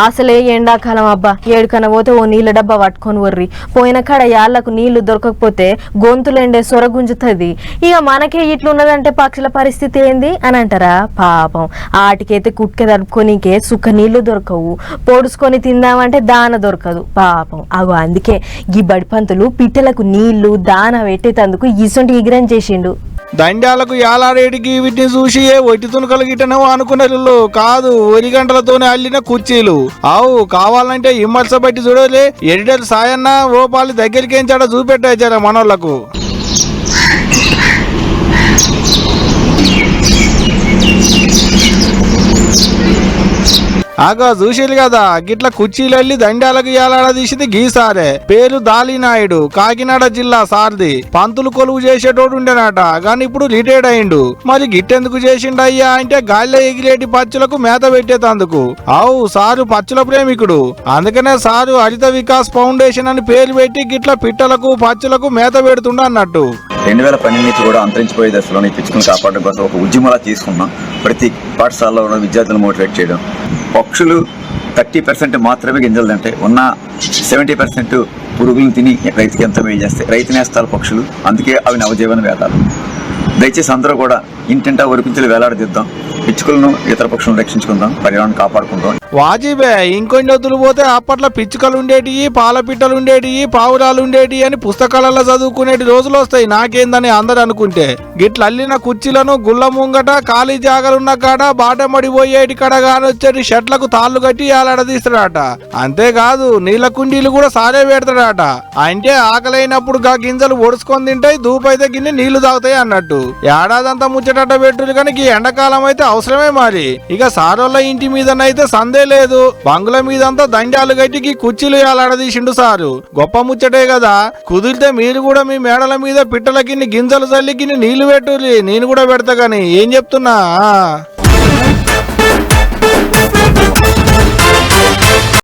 అసలే ఎండాకాలం అబ్బా, ఏడుకన పోతే ఓ నీళ్ళ డబ్బా పట్టుకొని వర్రి. పోయిన కాడ యాళ్లకు నీళ్లు దొరకకపోతే గొంతులెండే సొరగుంజుతుంది. ఇక మనకే ఇట్లున్నదంటే పక్షుల పరిస్థితి ఏంది అని అంటారా? పాపం ఆటికైతే కుట్క దడుపుకోనికే సుక్క నీళ్లు దొరకవు, పొడుచుకొని తిందామంటే దాన దొరకదు పాపం. అగో అందుకే గీ బడిపంతులు పిట్టలకు నీళ్లు దాన పెట్టేటందుకు ఇసొంటి ఇగ్రం చేసిండు. దండాలకు యాలాడేటికి వీటిని చూసి ఒట్టి తునకలు గిట్టనో అనుకున్నారు. కాదు, ఒరిగంటలతోనే అల్లిన కుర్చీలు. ఆవు కావాలంటే ఇమ్మర్స బట్టి చూడలే. ఎడిటర్ సాయన్న ఓపాలి దగ్గరికి ఎంచాడ చూపెట్టాచారా మనోళ్లకు. ఆగా చూసేది కదా, గిట్ల కుర్చీలెళ్ళి దండాలకు ఏలాడదీసింది గీసారే. పేరు దాలినాయుడు, కాకినాడ జిల్లా సార్ది. పంతులు కొలువు చేసేటోడు ఉండేనట, కానీ ఇప్పుడు రిటైర్డ్ అయిండు. మరి గిట్టెందుకు చేసిండయ్యా అంటే గాలిలో ఎగిరేటి పచ్చులకు మేత పెట్టేతందుకు. ఆవు సారు పచ్చుల ప్రేమికుడు, అందుకనే సారు హరిత వికాస్ ఫౌండేషన్ అని పేరు పెట్టి గిట్ల పిట్టలకు పచ్చులకు మేత పెడుతుండ అన్నట్టు. 2012 నుంచి కూడా అంతరించిపోయే దశలో ఈ పిచ్చుకలను కాపాడడం కోసం ఒక ఉద్యమంలా తీసుకున్నాం. ప్రతి పాఠశాలలో ఉన్న విద్యార్థులను మోటివేట్ చేయడం. పక్షులు 30% మాత్రమే గింజలు తింటాయి, ఉన్న 70% పురుగులను తిని రైతుకి ఎంత మేలు చేస్తాయి. రైతు నేస్తాలు పక్షులు, అందుకే అవి నవజీవన వేదాలు. దయచేసి అందరూ కూడా ఇంటింటా ఒరిపించలు వేలాడదిద్దాం, పిచ్చుకలను ఇతర పక్షులను రక్షించుకుందాం, పర్యావరణం కాపాడుకుందాం. వాజిబే ఇంకొన్ని వద్దులు పోతే అప్పట్లో పిచ్చుకలు ఉండేటివి, పాల పిట్టలు ఉండేటివి, పావురాలు ఉండేటివి అని పుస్తకాలలో చదువుకునేటి రోజులు వస్తాయి నాకేందని అందరు అనుకుంటే. గిట్ల అల్లిన కుర్చీలను గుళ్ళ ముంగట ఖాళీ జాగలున్న కాడ బాటమడిపోయేటి కాడ కానొచ్చేటి షట్లకు తాళ్లు కట్టి ఏలాడదీస్తాడట. అంతేకాదు నీళ్ళ కుండీలు కూడా సారే పెడతాడట. అంటే ఆకలైనప్పుడు గా గింజలు ఒడుచుకొని తింటాయి, దూపైతే గిన్నె నీళ్లు తాగుతాయి అన్నట్టు. ఏడాదంతా ముచ్చటట్ట పెట్టురు కానీ ఈ ఎండాకాలం అయితే అవసరమే. మరి ఇక సారోళ్ళ ఇంటి మీదనైతే సందే లేదు, బంగుల మీదంతా దండాలు గట్టికి కుర్చీలు ఏలాడదీసిండు సారు. గొప్ప ముచ్చటే కదా. కుదిరితే మీరు కూడా మీ మేడల మీద పిట్టలకి గింజలు చల్లికి నీళ్లు పెట్టుర్రి, నేను కూడా పెడతా. గాని ఏం చెప్తున్నా.